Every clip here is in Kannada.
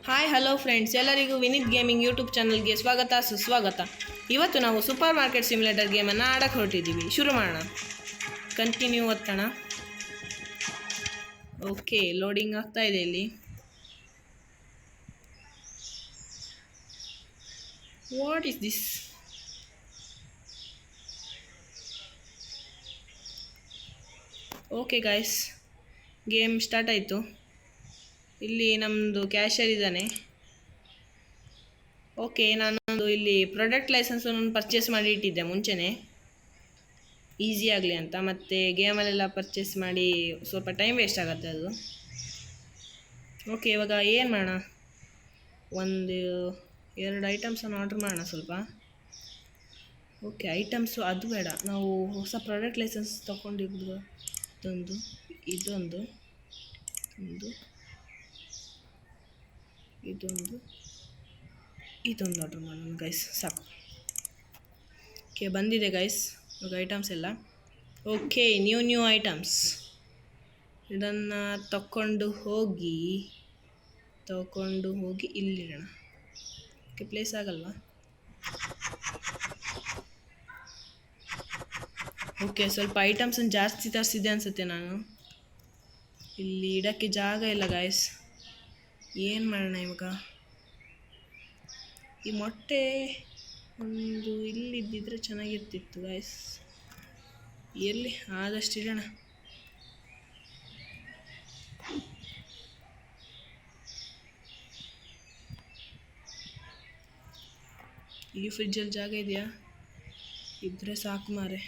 ಹಾಯ್ ಹಲೋ ಫ್ರೆಂಡ್ಸ್, ಎಲ್ಲರಿಗೂ ವಿನಿತ್ ಗೇಮಿಂಗ್ ಯೂಟ್ಯೂಬ್ ಚಾನಲ್ಗೆ ಸ್ವಾಗತ ಸುಸ್ವಾಗತ. ಇವತ್ತು ನಾವು ಸೂಪರ್ ಮಾರ್ಕೆಟ್ ಸಿಮ್ಯುಲೇಟರ್ ಗೇಮನ್ನು ಆಡಕ್ಕೆ ಹೊರಟಿದ್ದೀವಿ. ಶುರು ಮಾಡೋಣ. ಕಂಟಿನ್ಯೂ ಒತ್ತೋಣ. ಓಕೆ, ಲೋಡಿಂಗ್ ಆಗ್ತಾ ಇದೆ ಇಲ್ಲಿ. What is this? Okay guys, game start ಆಯಿತು. ಇಲ್ಲಿ ನಮ್ಮದು ಕ್ಯಾಶರ್ ಇದ್ದಾನೆ. ಓಕೆ, ನಾನೊಂದು ಇಲ್ಲಿ ಪ್ರಾಡಕ್ಟ್ ಲೈಸೆನ್ಸನ್ನು ಪರ್ಚೇಸ್ ಮಾಡಿ ಇಟ್ಟಿದ್ದೆ ಮುಂಚೆನೇ, ಈಸಿ ಆಗಲಿ ಅಂತ. ಮತ್ತು ಗೇಮಲ್ಲೆಲ್ಲ ಪರ್ಚೇಸ್ ಮಾಡಿ ಸ್ವಲ್ಪ ಟೈಮ್ ವೇಸ್ಟ್ ಆಗುತ್ತೆ ಅದು. ಓಕೆ, ಇವಾಗ ಏನು ಮಾಡೋಣ? ಒಂದು 2 ಐಟಮ್ಸನ್ನು ಆರ್ಡ್ರ್ ಮಾಡೋಣ ಸ್ವಲ್ಪ. ಓಕೆ, ಐಟಮ್ಸು ಅದು ಬೇಡ, ನಾವು ಹೊಸ ಪ್ರಾಡಕ್ಟ್ ಲೈಸೆನ್ಸ್ ತೊಗೊಂಡಿದ್ದು ಇದೊಂದು ಆರ್ಡ್ರ್ ಮಾಡೋಣ ಗೈಸ್, ಸಾಕು. ಓಕೆ, ಬಂದಿದೆ ಗೈಸ್ ಇವಾಗ ಐಟಮ್ಸ್ ಎಲ್ಲ. Okay, new items. ಇದನ್ನು ತಗೊಂಡು ಹೋಗಿ ಇಲ್ಲಿಡೋಣ. ಓಕೆ, ಪ್ಲೇಸ್ ಆಗಲ್ವಾ? ಓಕೆ, ಸ್ವಲ್ಪ ಐಟಮ್ಸನ್ನು ಜಾಸ್ತಿ ತರಿಸಿದ್ದೆ ಅನಿಸುತ್ತೆ ನಾನು. ಇಲ್ಲಿ ಇಡೋಕ್ಕೆ ಜಾಗ ಇಲ್ಲ ಗಾಯ್ಸ್, ಏನು ಮಾಡೋಣ ಇವಾಗ? ಈ ಮೊಟ್ಟೆ ಒಂದು ಇಲ್ಲಿದ್ದಿದ್ರೆ ಚೆನ್ನಾಗಿರ್ತಿತ್ತು ಗಾಯ್ಸ್. ಎಲ್ಲಿ ಆದಷ್ಟು ಇಡೋಣ. ಈ ಫ್ರಿಜ್ಜಲ್ಲಿ ಜಾಗ ಇದೆಯಾ? ಇದ್ರೆ ಸಾಕು ಮಾರೆ.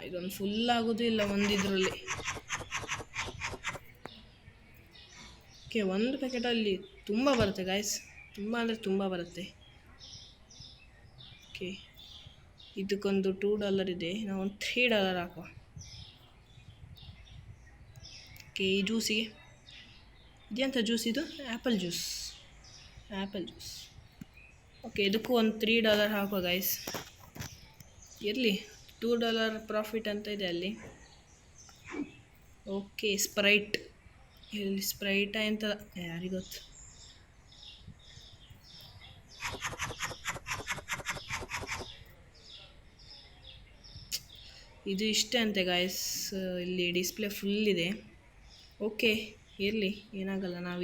ಇದೊಂದು ಫುಲ್ ಆಗೋದು ಇಲ್ಲ ಒಂದಿದ್ರಲ್ಲಿ. ಓಕೆ, ಒಂದು ಪ್ಯಾಕೆಟಲ್ಲಿ ತುಂಬ ಬರುತ್ತೆ ಗಾಯ್ಸ್, ತುಂಬ ಅಂದರೆ ತುಂಬ ಬರುತ್ತೆ. ಓಕೆ, ಇದಕ್ಕೊಂದು $2 ಇದೆ, ನಾವು ಒಂದು $3 ಹಾಕುವ. ಓಕೆ, ಈ ಜ್ಯೂಸಿಗೆ ಇದೆಂಥ ಜ್ಯೂಸ್ ಇದು? Apple juice. ಓಕೆ, ಇದಕ್ಕೂ ಒಂದು $3 ಹಾಕುವ ಗೈಸ್. ಇರಲಿ, $2 ಪ್ರಾಫಿಟ್ ಅಂತ ಇದೆ ಅಲ್ಲಿ. Okay, Sprite. ಇಲ್ಲಿ ಸ್ಪ್ರೈಟ ಅಂತ ಯಾರಿಗೊತ್ತು. ಇದು ಇಷ್ಟೇ ಅಂತೆ ಗಾಯ್ಸ್, ಇಲ್ಲಿ ಡಿಸ್ಪ್ಲೇ ಫುಲ್ ಇದೆ. ಓಕೆ, ಇರಲಿ, ಏನಾಗಲ್ಲ. ನಾವು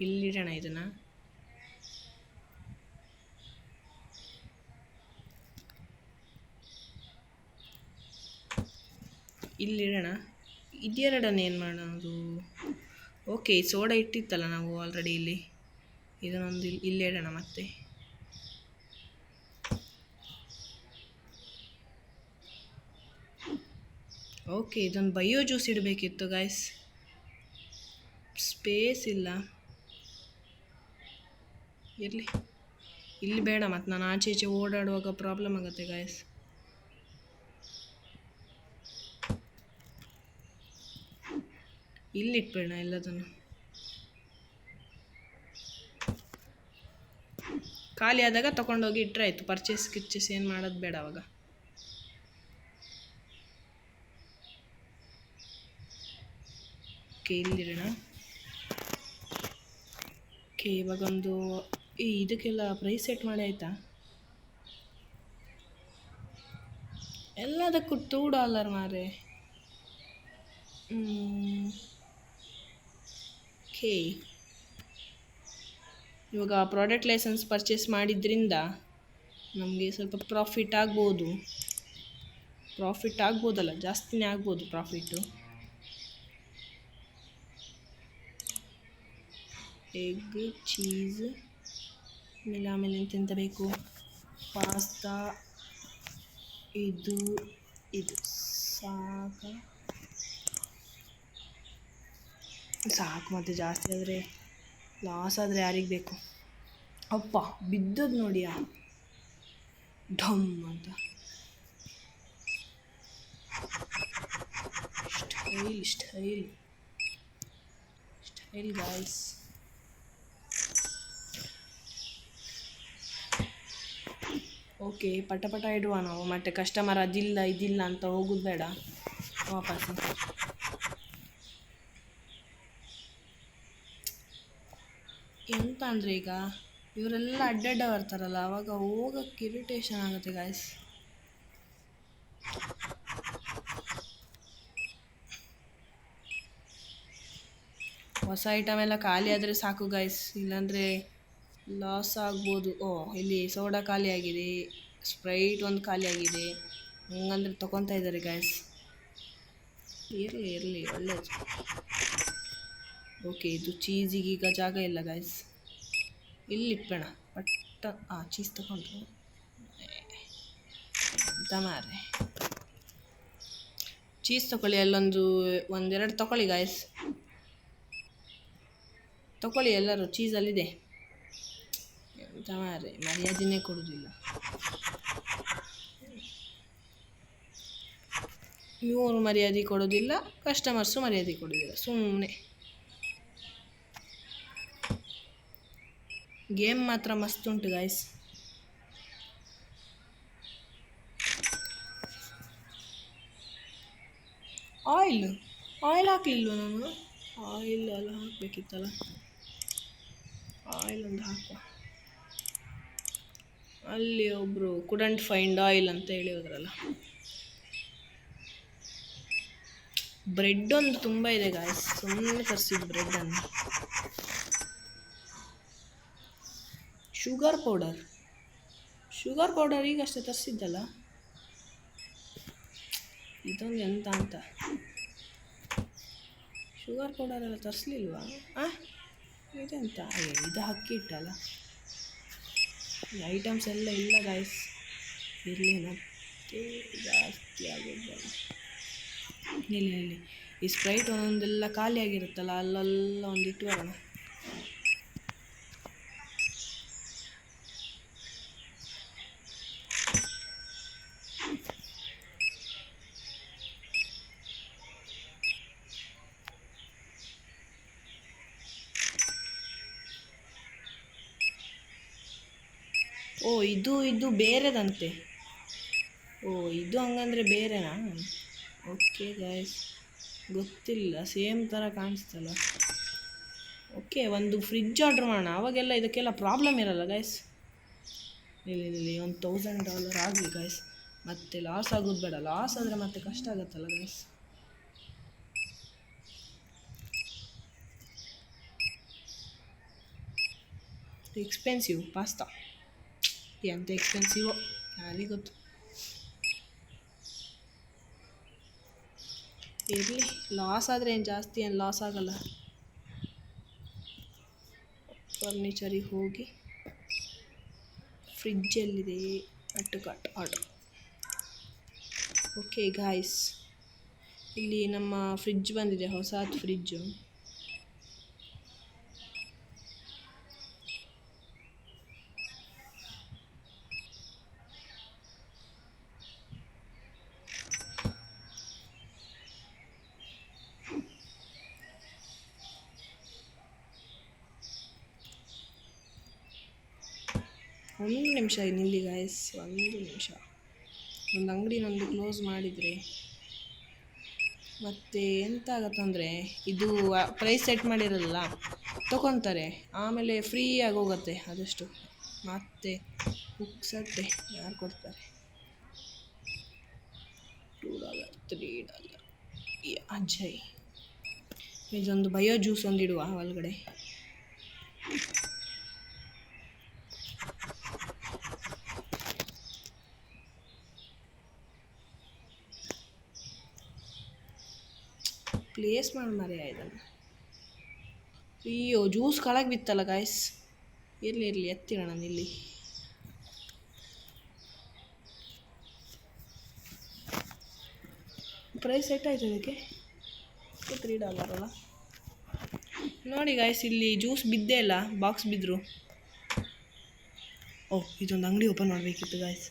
ಇಲ್ಲಿಡೋಣ ಇದನ್ನು. ಇಲ್ಲಿಡೋಣ. ಇದೆರಡನ್ನು ಏನು ಮಾಡೋದು? ಓಕೆ, ಸೋಡಾ ಇಟ್ಟಿತ್ತಲ್ಲ ನಾವು ಆಲ್ರೆಡಿ ಇಲ್ಲಿ, ಇದನ್ನೊಂದು ಇಲ್ಲಿಡೋಣ ಮತ್ತೆ. ಓಕೆ, ಇದೊಂದು ಬಯೋ ಜ್ಯೂಸ್ ಇಡಬೇಕಿತ್ತು ಗಾಯ್ಸ್, ಸ್ಪೇಸ್ ಇಲ್ಲ. ಇರಲಿ, ಇಲ್ಲಿ ಬೇಡ, ಮತ್ತು ನಾನು ಆಚೆ ಈಚೆ ಓಡಾಡುವಾಗ ಪ್ರಾಬ್ಲಮ್ ಆಗುತ್ತೆ ಗಾಯ್ಸ್. ಇಲ್ಲಿಟ್ಬೇಡ ಎಲ್ಲದನ್ನು. ಖಾಲಿ ಆದಾಗ ತೊಗೊಂಡೋಗಿ ಇಟ್ಟರೆ ಆಯಿತು. ಪರ್ಚೇಸ್ ಏನು ಮಾಡೋದು ಬೇಡ ಅವಾಗ. ಓಕೆ, ಇಲ್ಲಿಡೋಣ. ಓಕೆ, ಇವಾಗೊಂದು ಇದಕ್ಕೆಲ್ಲ ಪ್ರೈಸ್ ಸೆಟ್ ಮಾಡಿ ಆಯಿತಾ? ಎಲ್ಲದಕ್ಕೂ $2 ಮಾರೆ. ಓಕೆ, ಇವಾಗ ಪ್ರಾಡಕ್ಟ್ ಲೈಸೆನ್ಸ್ ಪರ್ಚೇಸ್ ಮಾಡಿದ್ರಿಂದ ನಮಗೆ ಸ್ವಲ್ಪ ಪ್ರಾಫಿಟ್ ಆಗ್ಬೋದಲ್ಲ, ಜಾಸ್ತಿನೇ ಆಗ್ಬೋದು ಪ್ರಾಫಿಟ್ಟು. ಎಗ್, ಚೀಸ್, ಆಮೇಲೆ ಎಂತೆಂತ ಬೇಕು? ಪಾಸ್ತಾ, ಇದು ಸಾಕು. ಮತ್ತು ಜಾಸ್ತಿ ಆದರೆ ಲಾಸ್ ಆದರೆ ಯಾರಿಗೆ ಬೇಕು? ಅಪ್ಪ, ಬಿದ್ದದ್ದು ನೋಡಿಯಾ ಢಮ್ ಅಂತ. Style guys. ಓಕೆ, ಪಟ ಇಡುವ ನಾವು. ಮತ್ತು ಕಸ್ಟಮರ್ ಅದಿಲ್ಲ ಇದಿಲ್ಲ ಅಂತ ಹೋಗೋದು ಬೇಡ ವಾಪಸ್ಸು. ಎಂತ ಅಂದರೆ ಈಗ ಇವರೆಲ್ಲ ಅಡ್ಡಡ್ಡ ಬರ್ತಾರಲ್ಲ, ಆವಾಗ ಹೋಗಕ್ಕೆ ಇರಿಟೇಷನ್ ಆಗುತ್ತೆ ಗಾಯ್ಸ್. ಹೊಸ ಐಟಮ್ ಎಲ್ಲ ಖಾಲಿ ಆದರೆ ಸಾಕು ಗಾಯ್ಸ್, ಇಲ್ಲಾಂದರೆ ಲಾಸ್ ಆಗ್ಬೋದು. ಓ, ಇಲ್ಲಿ ಸೋಡಾ ಖಾಲಿ ಆಗಿದೆ, ಸ್ಪ್ರೈಟ್ ಒಂದು ಖಾಲಿ ಆಗಿದೆ. ಹಂಗಂದ್ರೆ ತೊಗೊತಾ ಇದ್ದಾರೆ ಗಾಯ್ಸ್. ಇರಲಿ ಇರಲಿ, ಒಳ್ಳೇದು. ಓಕೆ, ಇದು ಚೀಸಿಗೆ ಈಗ ಜಾಗ ಇಲ್ಲ ಗಾಯ್ಸ್. ಇಲ್ಲಿ ಇಪ್ಪಣ ಪಟ್ಟ. ಚೀಸ್ ತಗೊಂಡ್ರು ಅಂತ ಮಾರೆ. ಚೀಸ್ ತಗೊಳ್ಳಿ, ಒಂದೆರಡು ತಗೊಳ್ಳಿ ಗಾಯ್ಸ್. ತಗೊಳ್ಳಿ ಎಲ್ಲರೂ, ಚೀಸಲ್ಲಿದೆ. ಎಂತ ಮಾರೆ, ಮರ್ಯಾದೆನೇ ಕೊಡೋದಿಲ್ಲ. ಇವರು ಮರ್ಯಾದೆ ಕೊಡೋದಿಲ್ಲ, ಕಸ್ಟಮರ್ಸು ಮರ್ಯಾದೆ ಕೊಡೋದಿಲ್ಲ, ಸುಮ್ಮನೆ. ಗೇಮ್ ಮಾತ್ರ ಮಸ್ತ್ ಉಂಟು ಗಾಯ್ಸ್. ಆಯಿಲ್ ಹಾಕಲಿಲ್ವ ನಾನು? ಆಯಿಲ್ ಎಲ್ಲ ಹಾಕಬೇಕಿತ್ತಲ್ಲ. ಆಯಿಲ್ ಒಂದು ಹಾಕುವ. ಅಲ್ಲಿ ಒಬ್ಬರು ಕುಡಂಟ್ ಫೈಂಡ್ ಆಯಿಲ್ ಅಂತ ಹೇಳಿ ಹೋದ್ರಲ್ಲ. ಬ್ರೆಡ್ ಒಂದು ತುಂಬ ಇದೆ ಗಾಯ್ಸ್, ಸುಮ್ಮನೆ ತರಿಸಿದ್ದು ಬ್ರೆಡ್ಡನ್ನು. ಶುಗರ್ ಪೌಡರ್ ಈಗಷ್ಟೇ ತರಿಸಿದ್ದಲ್ಲ. ಇದೊಂದು ಎಂತ ಅಂತ, ಶುಗರ್ ಪೌಡರ್ ಎಲ್ಲ ತರಿಸ್ಲಿಲ್ವಾ? ಇದೆಂತ, ಇದು ಅಕ್ಕಿ ಇಟ್ಟಲ್ಲ. ಈ ಐಟಮ್ಸ್ ಎಲ್ಲ ಇಲ್ಲ ಗಾಯ್ಸ್. ಇರಲಿ, ಮತ್ತೆ ಜಾಸ್ತಿ ಆಗಿದ್ದಲ್ಲ. ಇಲ್ಲಿ ಈ ಸ್ಪ್ರೈಟ್ ಒಂದೊಂದೆಲ್ಲ ಖಾಲಿ ಆಗಿರುತ್ತಲ್ಲ, ಅಲ್ಲೆಲ್ಲ ಒಂದು ಇಟ್ಟು ಬರೋಣ. ಓ, ಇದು ಬೇರೆದಂತೆ. ಓ, ಇದು ಹಂಗಂದರೆ ಬೇರೆನಾ? ಓಕೆ ಗಾಯ್ಸ್, ಗೊತ್ತಿಲ್ಲ, ಸೇಮ್ ಥರ ಕಾಣಿಸ್ತಲ್ಲ. ಓಕೆ, ಒಂದು ಫ್ರಿಡ್ಜ್ ಆರ್ಡ್ರ್ ಮಾಡೋಣ, ಅವಾಗೆಲ್ಲ ಇದಕ್ಕೆಲ್ಲ ಪ್ರಾಬ್ಲಮ್ ಇರಲ್ಲ ಗಾಯ್ಸ್. ಇಲ್ಲಿ ಒಂದು $1000 ಆಗಲಿ ಗಾಯ್ಸ್. ಮತ್ತೆ ಲಾಸ್ ಆಗೋದು ಬೇಡ. ಲಾಸ್ ಆದರೆ ಮತ್ತೆ ಕಷ್ಟ ಆಗುತ್ತಲ್ಲ ಗಾಯ್ಸ್. ಎಕ್ಸ್ಪೆನ್ಸಿವ್ ಪಾಸ್ತಾ, ಎಂತ ಎಕ್ಸ್ಪೆನ್ಸಿವೋ ಯಾರಿಗೆ ಗೊತ್ತು. ಇರಲಿ, ಲಾಸ್ ಆದರೆ ಏನು ಜಾಸ್ತಿ ಏನು ಲಾಸ್ ಆಗಲ್ಲ. ಫರ್ನಿಚರಿಗೆ ಹೋಗಿ ಫ್ರಿಡ್ಜಲ್ಲಿದೆ ಕಟ್ ಆರ್ಡರ್. ಓಕೆ ಗಾಯ್ಸ್, ಇಲ್ಲಿ ನಮ್ಮ ಫ್ರಿಡ್ಜ್ ಬಂದಿದೆ, ಹೊಸದು ಫ್ರಿಡ್ಜು. ಒಂದು ನಿಮಿಷ ನಿಲ್ಲಿ ಗಾಯ್ಸ್, ಒಂದು ನಿಮಿಷ. ಒಂದು ಅಂಗಡಿನೊಂದು ಕ್ಲೋಸ್ ಮಾಡಿದರೆ ಮತ್ತೆ ಎಂತ ಆಗತ್ತಂದರೆ, ಇದು ಪ್ರೈಸ್ ಸೆಟ್ ಮಾಡಿರಲ್ಲ, ತೊಗೊತಾರೆ, ಆಮೇಲೆ ಫ್ರೀಯಾಗಿ ಹೋಗುತ್ತೆ ಅದಷ್ಟು. ಮತ್ತೆ ಪುಕ್ಸಟ್ಟೆ ಯಾರು ಕೊಡ್ತಾರೆ? $2 $3 ಅಜ್ಜಯ್. ಇದೊಂದು ಬಯೋ ಜ್ಯೂಸ್ ಒಂದು ಇಡುವ ಒಳಗಡೆ. ಪ್ಲೇಸ್ ಮಾಡಿ ಮರೆ ಇದನ್ನು. ಅಯ್ಯೋ, ಜ್ಯೂಸ್ ಕೆಳಗೆ ಬಿತ್ತಲ್ಲ ಗಾಯ್ಸ್. ಇರಲಿ ಎತ್ತಿರೋಣ ಇಲ್ಲಿ. ಪ್ರೈಸ್ ಸೆಟ್ ಆಯ್ತು ಅದಕ್ಕೆ, $3 ಅಲ್ಲ. ನೋಡಿ ಗಾಯ್ಸ್, ಇಲ್ಲಿ ಜ್ಯೂಸ್ ಬಿದ್ದೇ ಇಲ್ಲ, ಬಾಕ್ಸ್ ಬಿದ್ದರು. ಓಹ್, ಇದೊಂದು ಅಂಗಡಿ ಓಪನ್ ಮಾಡಬೇಕಿತ್ತು ಗಾಯ್ಸ್.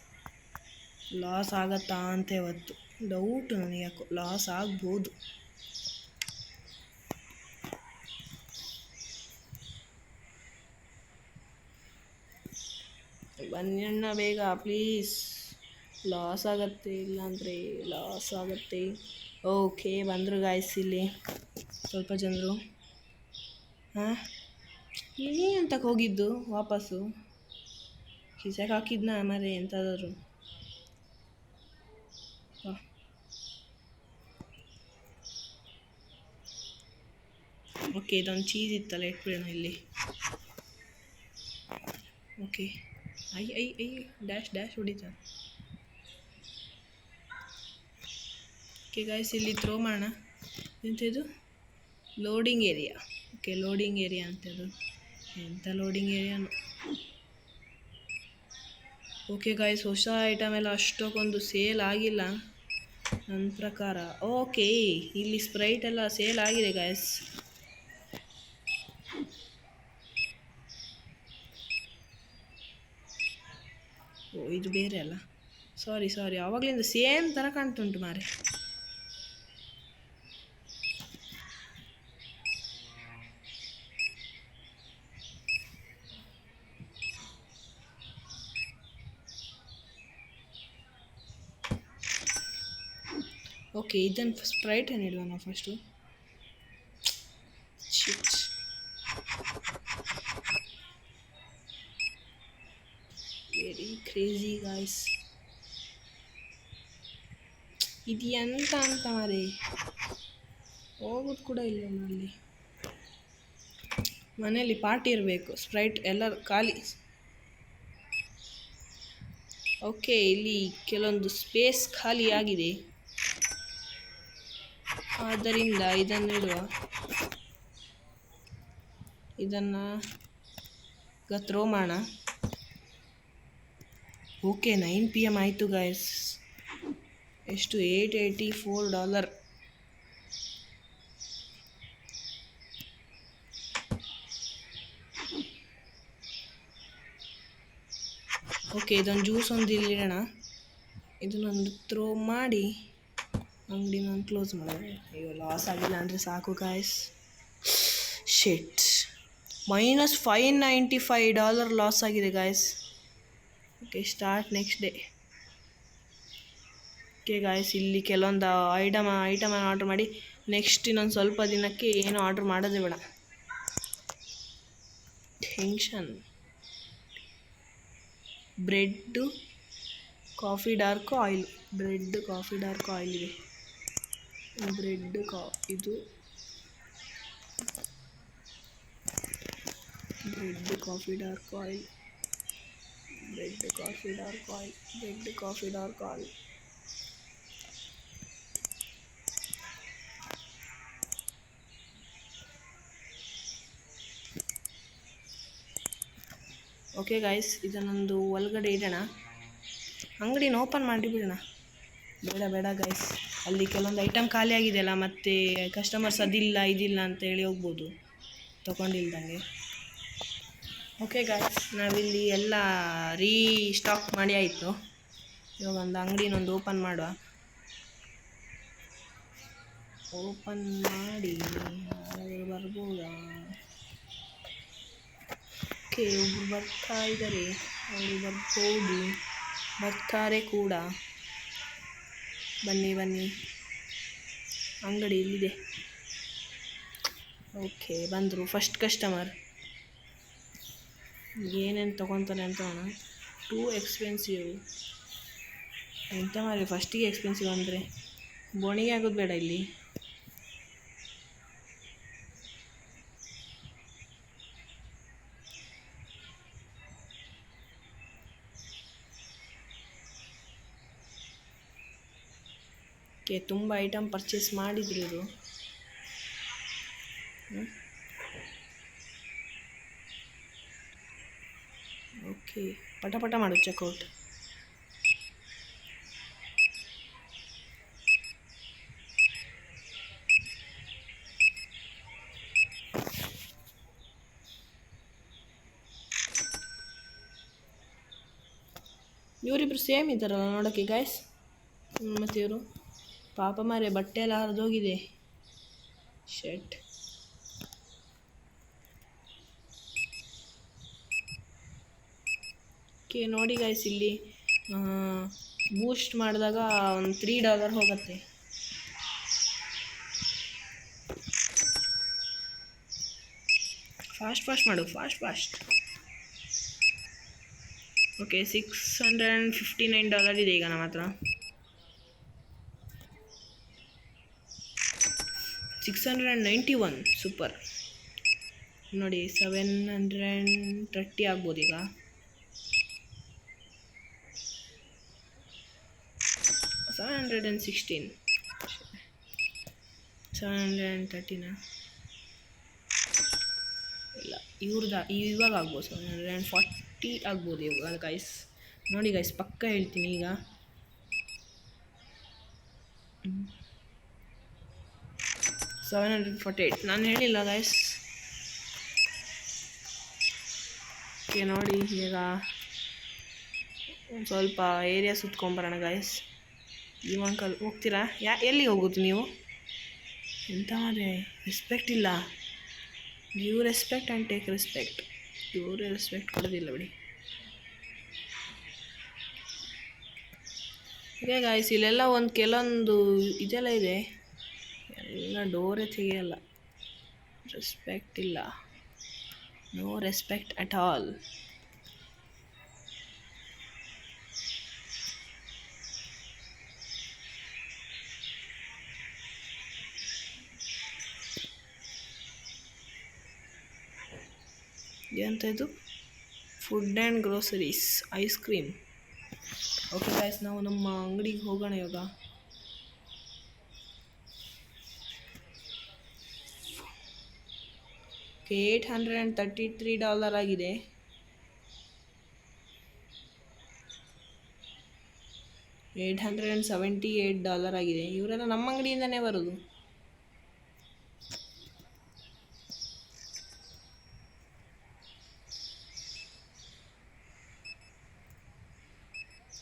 ಲಾಸ್ ಆಗತ್ತಾ ಅಂತ ಇವತ್ತು ಡೌಟು ನನಗೆ, ಯಾಕೋ ಲಾಸ್ ಆಗ್ಬೋದು. ಬನ್ನಿ ಅಣ್ಣ ಬೇಗ ಪ್ಲೀಸ್, ಲಾಸ್ ಆಗತ್ತೆ, ಇಲ್ಲಾಂದರೆ ಲಾಸ್ ಆಗುತ್ತೆ. ಓಕೆ, ಬಂದರು ಗಾಯ್ಸ್ ಇಲ್ಲಿ ಸ್ವಲ್ಪ ಜನರು. ಇಲ್ಲಿ ಅಂತಕ್ಕೆ ಹೋಗಿದ್ದು ವಾಪಸ್ಸು ಕಿಸೆಗೆ ಹಾಕಿದ್ನ ಮರೆ ಎಂಥದಾದ್ರು. ಓಕೆ ಇದೊಂದು ಚೀಸ್ ಇತ್ತಲ್ಲ ಇಟ್ಬಿಡೋಣ ಇಲ್ಲಿ. ಓಕೆ ಐ ಡ್ಯಾಶ್ ಡ್ಯಾಶ್ ಹೊಡಿತ. ಓಕೆ ಗಾಯ್ಸ್ ಇಲ್ಲಿ ಥ್ರೋ ಮಾಡೋಣ. ಎಂಥದ್ದು loading area. Okay loading area ಅಂತದು ಎಂಥ ಲೋಡಿಂಗ್ ಏರಿಯಾನು. ಓಕೆ ಗಾಯ್ಸ್ ಹೊಸ ಐಟಮ್ ಎಲ್ಲ ಅಷ್ಟಕ್ಕೊಂದು ಸೇಲ್ ಆಗಿಲ್ಲ ನನ್ನ ಪ್ರಕಾರ. ಓಕೆ ಇಲ್ಲಿ ಸ್ಪ್ರೈಟ್ ಎಲ್ಲ ಸೇಲ್ ಆಗಿದೆ ಗಾಯ್ಸ್. ಓ ಇದು ಬೇರೆ ಅಲ್ಲ, ಸಾರಿ ಆವಾಗಲಿಂದ ಸೇಮ್ ಥರ ಕಾಣ್ತುಂಟು ಮಾರೆ. ಓಕೆ ಇದನ್ನು ಸ್ಪ್ರೈಟ್ ಏನು ಇಡುವ ನಾವು ಫಸ್ಟು. ಶಿಟ್ ವೆರಿ ಕ್ರೇಜಿ ಗಾಯ್ಸ್. ಇದು ಎಂತ ಅಂತ ಮಾರೆ ಹೋಗೋದು ಕೂಡ ಇಲ್ಲ ಅಲ್ಲಿ. ಮನೆಯಲ್ಲಿ ಪಾರ್ಟಿ ಇರಬೇಕು. ಸ್ಪ್ರೈಟ್ ಎಲ್ಲ ಖಾಲಿ. ಓಕೆ ಇಲ್ಲಿ ಕೆಲವೊಂದು ಸ್ಪೇಸ್ ಖಾಲಿ ಆಗಿದೆ, ಆದ್ದರಿಂದ ಇದನ್ನು ಇಡುವ. ಇದನ್ನು ಈಗ ಥ್ರೋ ಮಾಡೋಣ. ಓಕೆ 9 PM ಆಯಿತು ಗಾಯ್ಸ್. ಎಷ್ಟು $884. ಓಕೆ ಇದೊಂದು ಜ್ಯೂಸ್ ಒಂದು ಇಲ್ಲಿ ಇಡೋಣ. ಇದನ್ನೊಂದು ಥ್ರೋ ಮಾಡಿ ಅಂಗಡಿನೊಂದು ಕ್ಲೋಸ್ ಮಾಡೋಣ. ಅಯ್ಯೋ ಲಾಸ್ ಆಗಿಲ್ಲ ಅಂದರೆ ಸಾಕು ಗಾಯ್ಸ್. ಶಿಟ್ -$595 ಲಾಸ್ ಆಗಿದೆ guys. Okay start next day. Okay guys ಇಲ್ಲಿ ಕೆಲವೊಂದು ಐಟಮನ್ನು ಆರ್ಡ್ರ್ ಮಾಡಿ ನೆಕ್ಸ್ಟ್ ಇನ್ನೊಂದು ಸ್ವಲ್ಪ ದಿನಕ್ಕೆ ಏನೂ ಆರ್ಡ್ರ್ ಮಾಡೋದೇ ಬೇಡ. Tension. Bread coffee dark oil. Bread coffee dark oil ಇದೆ. ಬ್ರೆಡ್ ಇದು bread coffee dark oil. Bread coffee dark oil. Bread coffee dark oil. Okay guys ಇದನ್ನೊಂದು ಒಳಗಡೆ ಇಡೋಣ. ಅಂಗಡಿನ ಓಪನ್ ಮಾಡಿಬಿಡೋಣ. ಬೇಡ ಗೈಸ್, ಅಲ್ಲಿ ಕೆಲವೊಂದು ಐಟಮ್ ಖಾಲಿ ಆಗಿದೆಯಲ್ಲ, ಮತ್ತು ಕಸ್ಟಮರ್ಸ್ ಅದಿಲ್ಲ ಇದಿಲ್ಲ ಅಂತೇಳಿ ಹೋಗ್ಬೋದು ತೊಗೊಂಡಿಲ್ದಂಗೆ. ಓಕೆ ಗಾಯ್ಸ್ ನಾವಿಲ್ಲಿ ಎಲ್ಲ ರೀಸ್ಟಾಕ್ ಮಾಡಿ ಆಯಿತು. ಇವಾಗ ಒಂದು ಅಂಗಡಿನೊಂದು ಓಪನ್ ಮಾಡುವ. ಓಪನ್ ಮಾಡಿ ಬರ್ಬೋದಾ? ಓಕೆ ಒಬ್ಬರು ಬರ್ತಾ ಇದ್ದಾರೆ, ಅವರು ಬರ್ಬೋದು, ಬರ್ತಾರೆ ಕೂಡ. ಬನ್ನಿ ಅಂಗಡಿ ಇಲ್ಲಿದೆ. ಓಕೆ ಬಂದರು ಫಸ್ಟ್ ಕಸ್ಟಮರ್. ಏನೇನು ತೊಗೊತಾರೆ ಅಂತ ನೋಡೋಣ. ಟೂ ಎಕ್ಸ್ಪೆನ್ಸಿವ್ ಎಂತ ಮಾಡಿ ಫಸ್ಟಿಗೆ ಎಕ್ಸ್ಪೆನ್ಸಿವ್ ಅಂದರೆ ಬೋಣಿಗೆ ಆಗೋದು ಬೇಡ ಇಲ್ಲಿ. ಓಕೆ ತುಂಬ ಐಟಮ್ ಪರ್ಚೇಸ್ ಮಾಡಿದ್ರು ಇವರು. ಓಕೆ ಪಟ ಮಾಡು ಚೆಕ್ಔಟ್. ಇವರಿಬ್ರು ಸೇಮ್ ಇದ್ದಾರಲ್ಲ ನೋಡೋಕ್ಕೆ ಗೈಸ್. ಮತ್ತು ಇವರು ಪಾಪ ಮಾರೆ ಬಟ್ಟೆ ಎಲ್ಲ ಹರಿದೋಗಿದೆ. ಶರ್ಟ್ ಓಕೆ ನೋಡಿ ಗೈಸ್ ಇಲ್ಲಿ ಬೂಸ್ಟ್ ಮಾಡಿದಾಗ ಒಂದು $3 ಹೋಗುತ್ತೆ. ಫಾಸ್ಟ್ ಮಾಡು, ಫಾಸ್ಟ್. ಓಕೆ, $659 ಇದೆ ಈಗ ನಮ್ಮ ಹತ್ರ. 691, ಸೂಪರ್. ನೋಡಿ 730 ಆಗ್ಬೋದು ಈಗ. 716, 730ನ ಇಲ್ಲ, ಇವಾಗ ಆಗ್ಬೋದು. 740 ಆಗ್ಬೋದು ಇವಾಗ ಗೈಸ್. ನೋಡಿ ಗೈಸ್, ಪಕ್ಕ ಹೇಳ್ತೀನಿ ಈಗ. 748 ನಾನು ಹೇಳಿಲ್ಲ ಗೈಸ್. ಓಕೆ, ನೋಡಿ ಈಗ ಒಂದು ಸ್ವಲ್ಪ ಏರಿಯಾ ಸುತ್ಕೊಂಬರೋಣ ಗೈಸ್. ಈ ಅಂಕಲ್ ಹೋಗ್ತೀರಾ? ಎಲ್ಲಿಗೆ ಹೋಗೋದು ನೀವು? ಎಂತ ಮಾರೆ, ರೆಸ್ಪೆಕ್ಟ್ ಇಲ್ಲ. Give respect and take respect. ಇವರೇ ರೆಸ್ಪೆಕ್ಟ್ ಕೊಡೋದಿಲ್ಲ ಬಿಡಿ. ಓಕೆ ಗಾಯ್ಸ್, ಇಲ್ಲೆಲ್ಲ ಕೆಲವೊಂದು ಇದೆಲ್ಲ ಇದೆ, ಎಲ್ಲ ಡೋರೇ ತೆಗೆಯಲ್ಲ. ರೆಸ್ಪೆಕ್ಟ್ ಇಲ್ಲ, ನೋ ರೆಸ್ಪೆಕ್ಟ್ ಅಟ್ ಆಲ್. ಎಂತ ಇದು? Food and groceries, ice cream. Okay guys, ನಾವು ನಮ್ಮ ಅಂಗಡಿಗೆ ಹೋಗೋಣ ಇವಾಗ. $833 ಆಗಿದೆ. $878 ಆಗಿದೆ. ಇವರೆಲ್ಲ ನಮ್ಮ ಅಂಗಡಿಯಿಂದನೇ ಬರೋದು.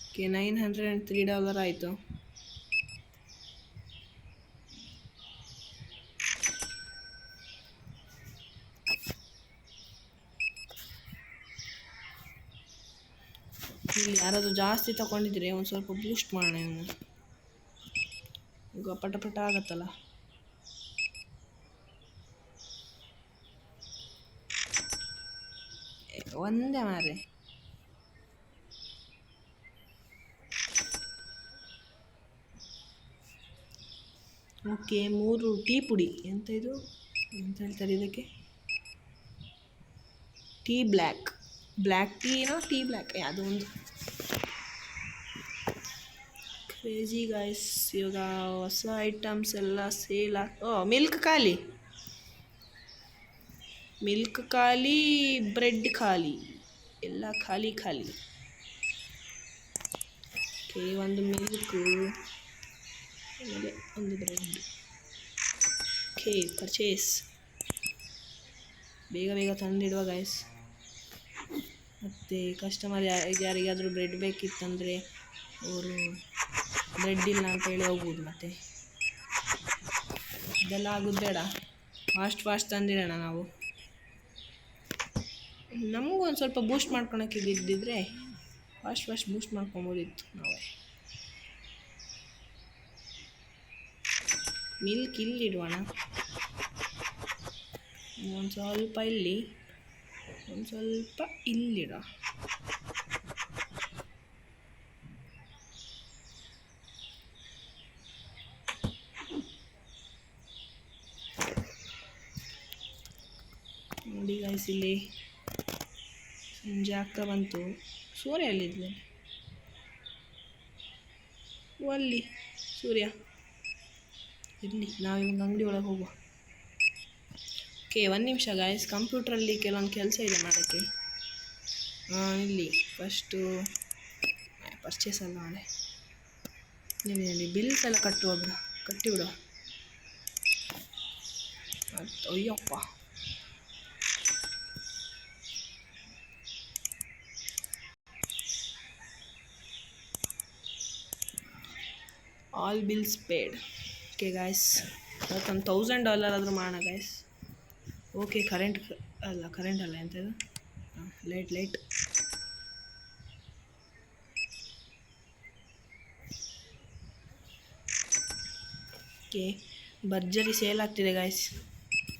ಓಕೆ, $903 ಆಯಿತು. ಇಲ್ಲಿ ಯಾರಾದರೂ ಜಾಸ್ತಿ ತಗೊಂಡಿದ್ರೆ ಒಂದು ಸ್ವಲ್ಪ ಬೂಸ್ಟ್ ಮಾಡೋಣ. ಇವನು ಈಗ ಪಟ ಆಗತ್ತಲ್ಲ. ಒಂದೇ ಮಾರೆ. ಓಕೆ, 3 ಟೀ ಪುಡಿ. ಎಂತ ಇದು, ಎಂತ ಹೇಳ್ತಾರೆ ಇದಕ್ಕೆ? ಟೀ ಬ್ಲ್ಯಾಕ್ ಟೀನೋ ಟೀ ಬ್ಲ್ಯಾಕ್, ಯಾವುದೋ ಒಂದು. ಕ್ರೇಜಿ ಗೈಸ್, ಇವಾಗ ಹೊಸ ಐಟಮ್ಸ್ ಎಲ್ಲ ಸೇಲ್ ಮಿಲ್ಕ್ ಖಾಲಿ, ಬ್ರೆಡ್ ಖಾಲಿ, ಎಲ್ಲ ಖಾಲಿ. ಓಕೆ, ಒಂದು ಮಿಲ್ಕು, ಆಮೇಲೆ ಒಂದು ಬ್ರೆಡ್. Okay, purchase. ಬೇಗ ತಂದಿಡುವ ಗೈಸ್. ಮತ್ತು ಕಸ್ಟಮರ್ ಯಾರಿಗಾದರೂ ಬ್ರೆಡ್ ಬೇಕಿತ್ತಂದರೆ ಅವರು ಬ್ರೆಡ್ ಇಲ್ಲ ಅಂತ ಹೇಳಿ ಹೋಗ್ಬೋದು. ಮತ್ತು ಇದೆಲ್ಲ ಆಗೋದು ಬೇಡ, ಫಾಸ್ಟ್ ತಂದಿಡೋಣ ನಾವು. ನಮಗೂ ಒಂದು ಸ್ವಲ್ಪ ಬೂಸ್ಟ್ ಮಾಡ್ಕೊಳಕ್ಕೆ ಇದ್ದಿದ್ರೆ ಫಾಸ್ಟ್ ಬೂಸ್ಟ್ ಮಾಡ್ಕೊಬೋದಿತ್ತು ನಾವೇ. ಮಿಲ್ಕ್ ಇಲ್ಲಿಡುವಣ, ಒಂದು ಸ್ವಲ್ಪ ಇಲ್ಲಿ, ಒಂದು ಸ್ವಲ್ಪ ಇಲ್ಲಿಡ. ನೋಡಿ ಗೈಸ್, ಇಲ್ಲಿ ಸಂಜೆ ಆಗ್ತಾ ಬಂತು. ಸೂರ್ಯ ಎಲ್ಲಿದ್ದೆ? ಅಲ್ಲಿ ಸೂರ್ಯ ಇರಲಿ, ನಾವಿವಾಗ ಅಂಗಡಿ ಒಳಗೆ ಹೋಗುವ. ಓಕೆ, 1 ನಿಮಿಷ ಗಾಯ್ಸ್, ಕಂಪ್ಯೂಟ್ರಲ್ಲಿ ಕೆಲವೊಂದು ಕೆಲಸ ಇದೆ ಮಾಡೋಕ್ಕೆ. ಇಲ್ಲಿ ಫಸ್ಟು ಪರ್ಚೇಸ್ ಅಲ್ಲ ನಾಳೆ. ಇಲ್ಲಿ ಬಿಲ್ಸ್ ಎಲ್ಲ ಕಟ್ಟಿಬಿಡುವ. ಅಯ್ಯಪ್ಪ, all bills paid. Okay guys, ಇವತ್ತೊಂದು $1000 ಆದರೂ ಮಾಡೋಣ ಗಾಯ್ಸ್. ಓಕೆ, ಕರೆಂಟ್ ಅಲ್ಲ ಎಂಥದ್ದು, ಲೈಟ್. ಓಕೆ, ಭರ್ಜರಿ ಸೇಲ್ ಆಗ್ತಿದೆ ಗಾಯ್ಸ್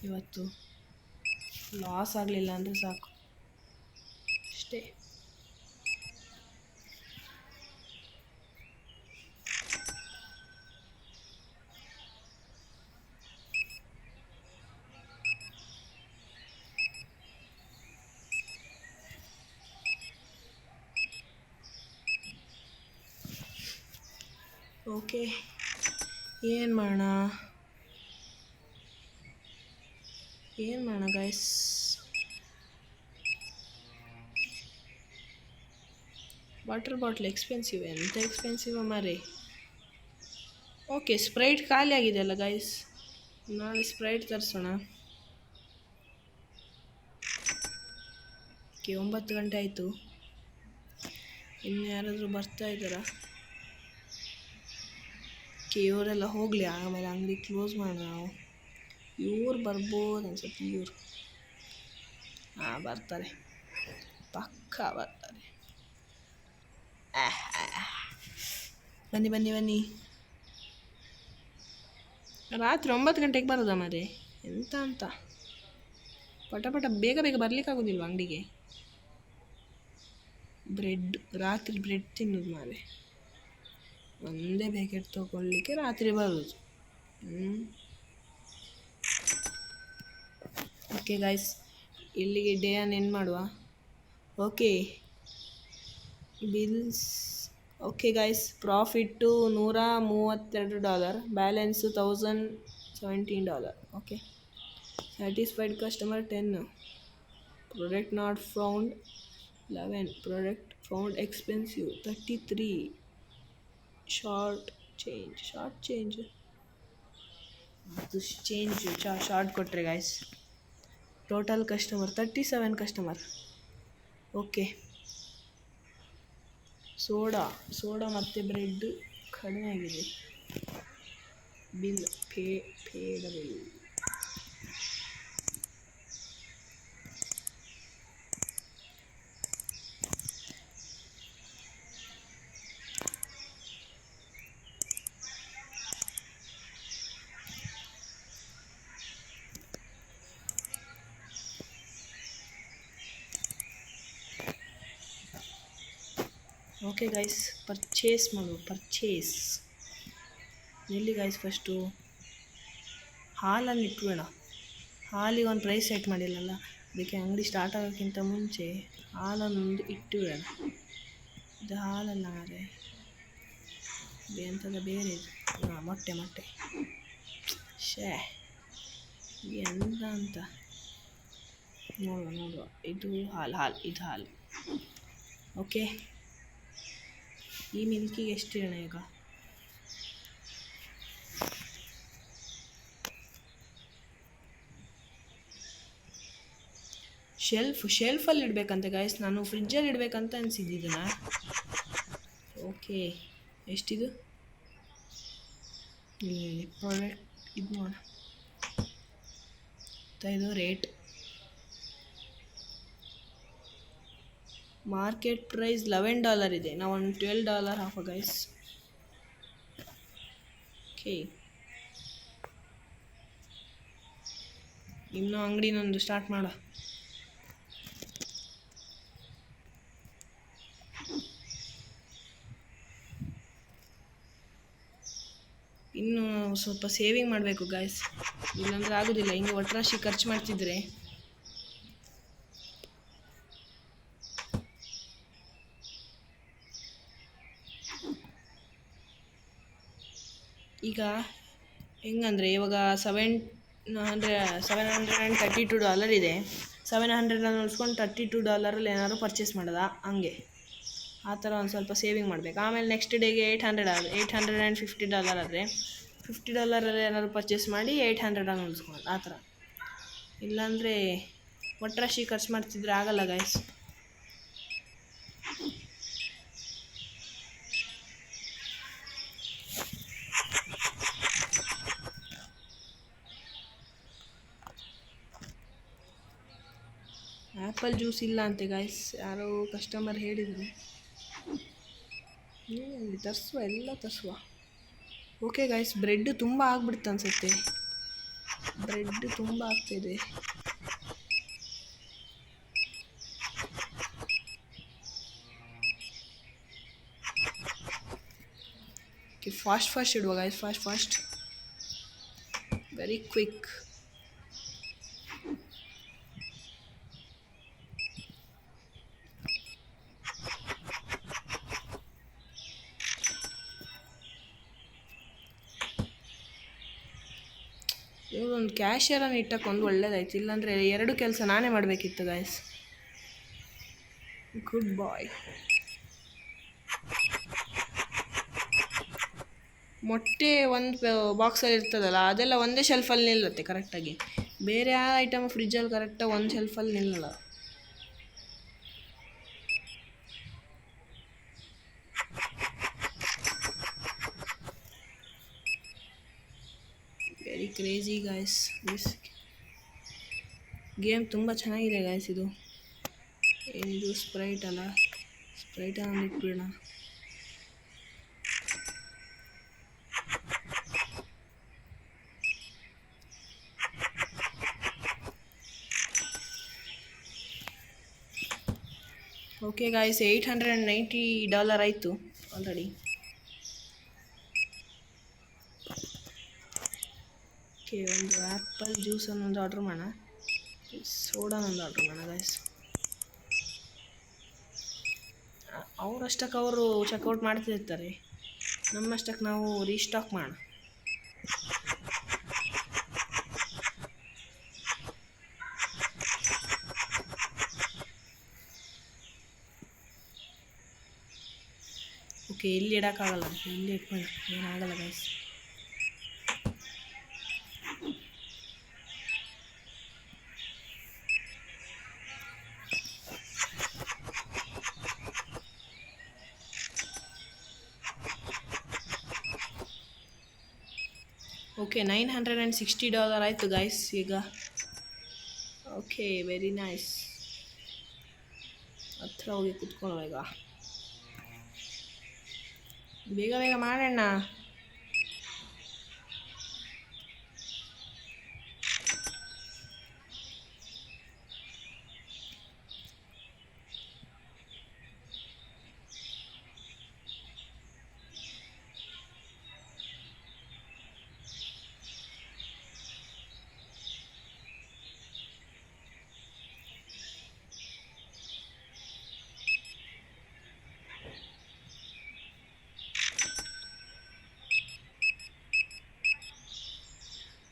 ಇವತ್ತು. ಲಾಸ್ ಆಗಲಿಲ್ಲ ಅಂದರೆ ಸಾಕು ಅಷ್ಟೇ. ಓಕೆ, ಏನು ಮಾಡೋಣ ಗೈಸ್? ವಾಟರ್ ಬಾಟ್ಲ್ ಎಕ್ಸ್ಪೆನ್ಸಿವ್, ಎಂತ ಎಕ್ಸ್ಪೆನ್ಸಿವ್ ಮಾರೆ. ಓಕೆ, ಸ್ಪ್ರೈಟ್ ಖಾಲಿ ಆಗಿದೆ ಅಲ್ಲ ಗೈಸ್, ನಾಳೆ ಸ್ಪ್ರೈಟ್ ತರಿಸೋಣ. ಓಕೆ, 9 ಗಂಟೆ ಆಯಿತು. ಇನ್ನು ಯಾರಾದರೂ ಬರ್ತಾ ಇದ್ದಾರಾ? ಓಕೆ, ಇವರೆಲ್ಲ ಹೋಗಲಿ, ಆಮೇಲೆ ಅಂಗಡಿ ಕ್ಲೋಸ್ ಮಾಡೋಣ ನಾವು. ಇವ್ರು ಬರ್ಬೋದು ಅನ್ಸುತ್ತೆ. ಇವರು ಬರ್ತಾರೆ, ಪಕ್ಕ ಬರ್ತಾರೆ. ಬನ್ನಿ ಬನ್ನಿ ಬನ್ನಿ. ರಾತ್ರಿ 9 ಗಂಟೆಗೆ ಬರೋದಾ ಮಾರೆ? ಎಂತ ಅಂತ ಪಟ ಪಟ ಬೇಗ ಬೇಗ ಬರ್ಲಿಕ್ಕಾಗೋದಿಲ್ವ ಅಂಗಡಿಗೆ? ಬ್ರೆಡ್, ರಾತ್ರಿ ಬ್ರೆಡ್ ತಿನ್ನೋದು ಮಾರೆ. ಒಂದೇ ಪ್ಯಾಕೆಟ್ ತೊಗೊಳ್ಲಿಕ್ಕೆ ರಾತ್ರಿ ಬರೋದು. ಓಕೆ ಗೈಸ್, ಇಲ್ಲಿಗೆ ಡೇಯನ್ನು ಎಂಡ್ ಮಾಡುವ. Okay, bills. Okay guys, profit $132, balance $1017. Okay, satisfied customer 10, product not found 11, product found expensive 33, short change ಅದು ಶಾರ್ಟ್ ಕೊಟ್ಟರೆ guys. Total customer 37 customer. Okay, soda ಮತ್ತು ಬ್ರೆಡ್ ಕಡಿಮೆ ಆಗಿದೆ. Bill peda bill. Okay guys, purchase ಎಲ್ಲಿ ಗೈಸ್? ಫಸ್ಟು ಹಾಲಲ್ಲಿ ಇಟ್ಬೇಡ, ಹಾಲಿಗೆ ಒಂದು ಪ್ರೈಸ್ ಸೆಟ್ ಮಾಡಿಲ್ಲಲ್ಲ, ಅದಕ್ಕೆ ಅಂಗಡಿ ಸ್ಟಾರ್ಟ್ ಆಗೋಕ್ಕಿಂತ ಮುಂಚೆ ಹಾಲನ್ನೊಂದು ಇಟ್ಟುಬೇಡ. ಇದು ಹಾಲಲ್ಲ ಮಾರೆ, ಎಂಥದ ಬೇರೆ ಇದು. ಮೊಟ್ಟೆ ಶೇ ಎಂತ ಅಂತ ನೋಡುವ. ಇದು ಹಾಲು. ಓಕೆ, ಈ ಮಿಲ್ಕಿಗೆ ಎಷ್ಟು ಇಡೋಣ ಈಗ? ಶೆಲ್ಫಲ್ಲಿ ಇಡಬೇಕಂತೆ ಗೈಸ್, ನಾನು ಫ್ರಿಜ್ಜಲ್ಲಿ ಇಡಬೇಕಂತ ಅನಿಸಿದ್ದಿದ್ದನ. ಓಕೆ, ಎಷ್ಟಿದು? ಪ್ರಾಡಕ್ಟ್ ಇದು ನೋಡ, ಇದು ರೇಟ್. ಮಾರ್ಕೆಟ್ ಪ್ರೈಸ್ $11 ಇದೆ, ನಾವು ಒಂದು $12 ಹಾಕೋ ಗೈಸ್. ಓಕೆ, ಇನ್ನು ಅಂಗಡಿನೊಂದು ಸ್ಟಾರ್ಟ್ ಮಾಡ. ಇನ್ನು ಸ್ವಲ್ಪ ಸೇವಿಂಗ್ ಮಾಡಬೇಕು ಗೈಸ್, ಇಲ್ಲಾಂದರೆ ಆಗೋದಿಲ್ಲ. ಹಿಂಗೆ ಒಟ್ರಾಶಿ ಖರ್ಚು ಮಾಡ್ತಿದ್ರೆ ಈಗ ಹೆಂಗಂದರೆ ಇವಾಗ $732 ಇದೆ. 700 ಉಳಿಸ್ಕೊಂಡು $32 ಏನಾದ್ರು ಪರ್ಚೇಸ್ ಮಾಡೋದಾ? ಹಂಗೆ ಆ ಥರ ಒಂದು ಸ್ವಲ್ಪ ಸೇವಿಂಗ್ ಮಾಡಬೇಕು. ಆಮೇಲೆ ನೆಕ್ಸ್ಟ್ ಡೇಗೆ $850 ಆದರೆ $50 ಏನಾದ್ರು ಪರ್ಚೇಸ್ ಮಾಡಿ $800 ಉಳಿಸ್ಕೊಂಡು ಆ ಥರ. ಇಲ್ಲಾಂದರೆ ಒಟ್ರಾಶಿ ಖರ್ಚು ಮಾಡ್ತಿದ್ರೆ ಆಗಲ್ಲ ಗೈಸ್. ಆ್ಯಪಲ್ ಜ್ಯೂಸ್ ಇಲ್ಲ ಅಂತೆ ಗೈಸ್, ಯಾರೋ ಕಸ್ಟಮರ್ ಹೇಳಿದರು. ಎಲ್ಲ ತರಿಸುವ. ಓಕೆ ಗೈಸ್, ಬ್ರೆಡ್ ತುಂಬ ಆಗ್ಬಿಡ್ತು ಅನಿಸುತ್ತೆ. ಬ್ರೆಡ್ ತುಂಬ ಆಗ್ತಾಯಿದೆ. ಓಕೆ, ಫಾಸ್ಟ್ ಇಡುವ ಗೈಸ್, ಫಾಸ್ಟ್, ವೆರಿ ಕ್ವಿಕ್. ಇವೊಂದು ಕ್ಯಾಶಿಯರನ್ನು ಇಟ್ಟಕ್ಕೆ ಒಂದು ಒಳ್ಳೇದಾಯ್ತು, ಇಲ್ಲಾಂದರೆ 2 ಕೆಲಸ ನಾನೇ ಮಾಡಬೇಕಿತ್ತು ಗಾಯ್ಸ್. ಗುಡ್ ಬಾಯ್. ಮೊಟ್ಟೆ ಒಂದು ಬಾಕ್ಸಲ್ಲಿ ಇರ್ತದಲ್ಲ, ಅದೆಲ್ಲ ಒಂದೇ ಶೆಲ್ಫಲ್ಲಿ ನಿಲ್ಲುತ್ತೆ ಕರೆಕ್ಟಾಗಿ. ಬೇರೆ ಆ ಐಟಮ್ ಫ್ರಿಜ್ಜಲ್ಲಿ ಕರೆಕ್ಟಾಗಿ ಒಂದು ಶೆಲ್ಫಲ್ಲಿ ನಿಲ್ಲಲ್ಲ. Very crazy guys, this game ತುಂಬ ಚೆನ್ನಾಗಿದೆ ಗಾಯ್ಸ್. ಇದು ಏನಿದು ಸ್ಪ್ರೈಟ್ ಅಲ್ಲ, ಸ್ಪ್ರೈಟನ್ನು ಇಟ್ಬಿಡೋಣ. ಓಕೆ ಗಾಯ್ಸ್, $890 ಆಯಿತು ಆಲ್ರೆಡಿ. ಓಕೆ, ಒಂದು ಆ್ಯಪಲ್ ಜ್ಯೂಸನ್ನೊಂದು ಆರ್ಡ್ರ್ ಮಾಡೋಣ, ಸೋಡಾನೊಂದು ಆರ್ಡ್ರ್ ಮಾಡೋಣ ಗಾಯ್ಸ್. ಅವರಷ್ಟಕ್ಕೆ ಅವರು ಚೆಕ್ಔಟ್ ಮಾಡ್ತಿರ್ತಾರೆ, ನಮ್ಮಷ್ಟಕ್ಕೆ ನಾವು ರೀಸ್ಟಾಕ್ ಮಾಡೋಣ. ಓಕೆ, ಇಲ್ಲಿ ಇಡೋಕ್ಕಾಗಲ್ಲ, ಇಲ್ಲಿ ಇಟ್ಕೊಳ್ಳಿ, ಏನಾಗಲ್ಲ ಗೈಸ್. ಓಕೆ, $960 ಆಯಿತು ಗೈಸ್ ಈಗ. Okay, very nice. ಹತ್ರ ಹೋಗಿ ಕುತ್ಕೊಳ್ಳೋ ಈಗ, ಬೇಗ ಮಾಡೋಣ.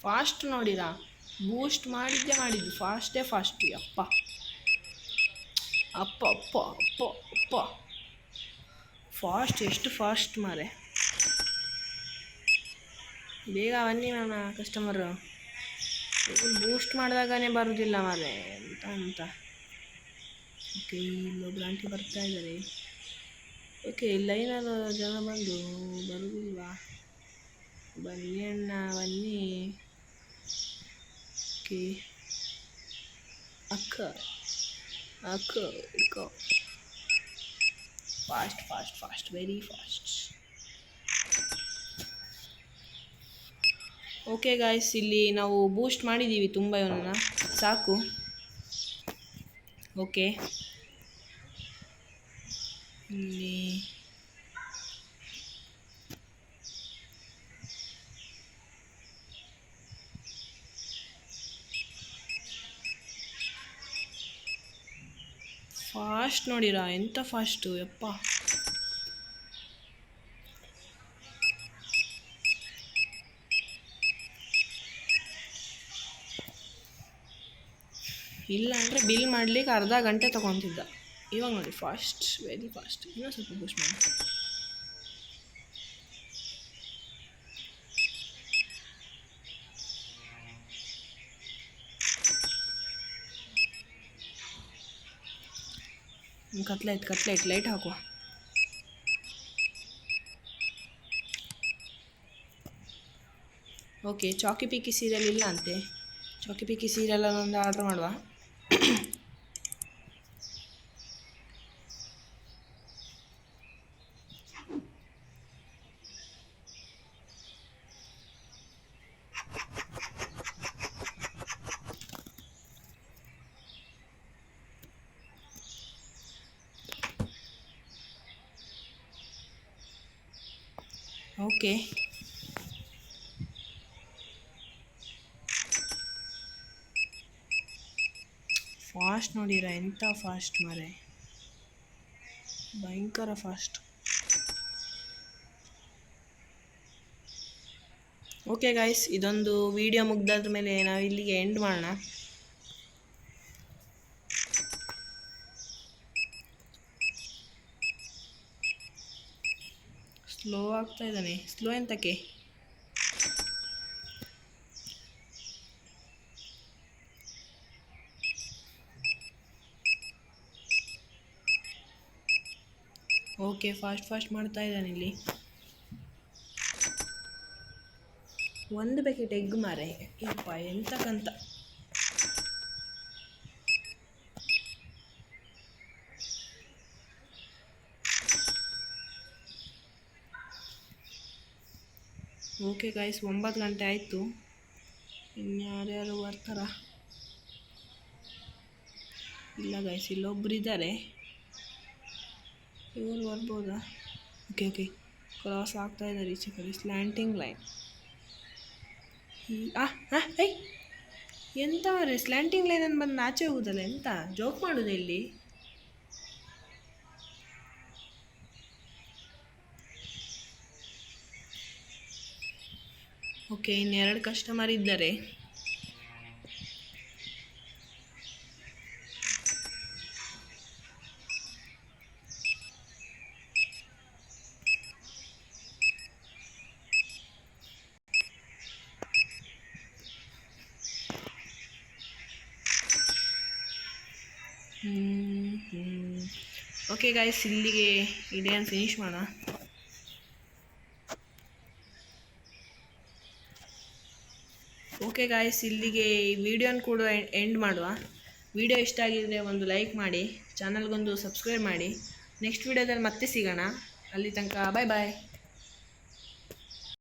ಫಾಸ್ಟ್ ನೋಡಿರಾ, ಬೂಸ್ಟ್ ಮಾಡಿದ್ದು ಫಾಸ್ಟೇ. ಅಪ್ಪ ಅಪ್ಪ ಅಪ್ಪ ಅಪ್ಪ ಅಪ್ಪ ಫಾಸ್ಟ್, ಎಷ್ಟು ಫಾಸ್ಟ್ ಮಾರೆ. ಬೇಗ ಬನ್ನಿ ನನ್ನ ಕಸ್ಟಮರು, ಬೂಸ್ಟ್ ಮಾಡಿದಾಗನೇ ಬರೋದಿಲ್ಲ ಮಾರೆ ಅಂತ. ಓಕೆ, ಇಲ್ಲೊಬ್ರು ಆಂಟಿ ಬರ್ತಾ ಇದ್ದಾರೆ. ಓಕೆ, ಲೈನಲ್ಲಿ ಜನ ಬಂದು ಬರೋದಿಲ್ವಾ? ಬನ್ನಿ ಅಣ್ಣ ಬನ್ನಿ. ಓಕೆ, ಅಕ್ಕ ಇಡ್ಕೋ. Fast, very fast. Okay guys, ಇಲ್ಲಿ ನಾವು ಬೂಸ್ಟ್ ಮಾಡಿದ್ದೀವಿ ತುಂಬ, ಇವನ್ನ ಸಾಕು. ಓಕೆ, ಇಲ್ಲಿ ಫಾಸ್ಟ್ ನೋಡಿರಾ, ಎಂಥ ಫಾಸ್ಟು ಯಪ್ಪ. ಇಲ್ಲ ಅಂದರೆ ಬಿಲ್ ಮಾಡಲಿಕ್ಕೆ ಅರ್ಧ ಗಂಟೆ ತೊಗೊತಿದ್ದ. ಇವಾಗ ನೋಡಿ ಫಾಸ್ಟ್, ವೆರಿ ಫಾಸ್ಟ್. ಇನ್ನೂ ಸ್ವಲ್ಪ ಬೂಸ್ಟ್ ಮಾಡಿ. ಕತ್ಲೈಟ್ ಲೈಟ್ ಹಾಕುವ. ಓಕೆ, ಚಾಕಿ ಪಿಕ್ಕಿ ಸೀರಿಯಲ್ ಇಲ್ಲ ಅಂತೆ. ಚಾಕಿ ಪಿಕ್ಕಿ ಸೀರಿಯಲನ್ನೊಂದು ಆರ್ಡ್ರ್ ಮಾಡುವ. ಓಕೆ, ಫಾಸ್ಟ್ ನೋಡಿರ ಎಂಥ ಫಾಸ್ಟ್ ಮಾರೆ, ಭಯಂಕರ ಫಾಸ್ಟ್. ಓಕೆ ಗಾಯ್ಸ್, ಇದೊಂದು ವಿಡಿಯೋ ಮುಗ್ದಾದ ಮೇಲೆ ನಾವು ಇಲ್ಲಿಗೆ ಎಂಡ್ ಮಾಡೋಣ. ಸ್ಲೋ ಆಗ್ತಾ ಇದ್ದಾನೆ. ಸ್ಲೋ ಎಂತಕ್ಕೆ? ಓಕೆ, ಫಾಸ್ಟ್ ಮಾಡ್ತಾ ಇದ್ದಾನೆ ಇಲ್ಲಿ. ಒಂದು ಪ್ಯಾಕೆಟ್ ಎಗ್ ಮಾರೆ, ಯಪ್ಪ ಎಂತಕ್ಕಂತ. ಓಕೆ ಗಾಯ್ಸ್, 9 ಗಂಟೆ ಆಯಿತು. ಇನ್ಯಾರ್ಯಾರು ಬರ್ತಾರ? ಇಲ್ಲ ಗಾಯ್ಸ್, ಇಲ್ಲೊಬ್ರು ಇದ್ದಾರೆ, ಇವರು ಬರ್ಬೋದಾ? ಓಕೆ, ಕ್ರಾಸ್ ಆಗ್ತಾ ಇದ್ದಾರೆ ಈಚೆ ಕಡೆ. Slanting line. ಐ ಎಂತ ಮಾರೆ, ಸ್ಲ್ಯಾಂಟಿಂಗ್ ಲೈನನ್ನು ಬಂದು ಆಚೆ ಹೋಗುದಲ್ಲ, ಎಂತ ಜೋಕ್ ಮಾಡೋದು ಇಲ್ಲಿ? ಓಕೆ, ಇನ್ನೆರಡು ಕಸ್ಟಮರ್ ಇದ್ದಾರೆ. ಓಕೆ ಗಾಯ್ಸ್, ಇಲ್ಲಿಗೆ ಈ ಡೇನ ಫಿನಿಶ್ ಮಾಡೋಣ. ಓಕೆ ಗಾಯ್ಸ್, ಇಲ್ಲಿಗೆ ಈ ವಿಡಿಯೋನ ಕೂಡ ಎಂಡ್ ಮಾಡುವ. ವಿಡಿಯೋ ಇಷ್ಟ ಆಗಿದರೆ ಒಂದು ಲೈಕ್ ಮಾಡಿ, ಚಾನಲ್ಗೊಂದು ಸಬ್ಸ್ಕ್ರೈಬ್ ಮಾಡಿ. ನೆಕ್ಸ್ಟ್ ವಿಡಿಯೋದಲ್ಲಿ ಮತ್ತೆ ಸಿಗೋಣ. ಅಲ್ಲಿ ತನಕ ಬಾಯ್ ಬಾಯ್.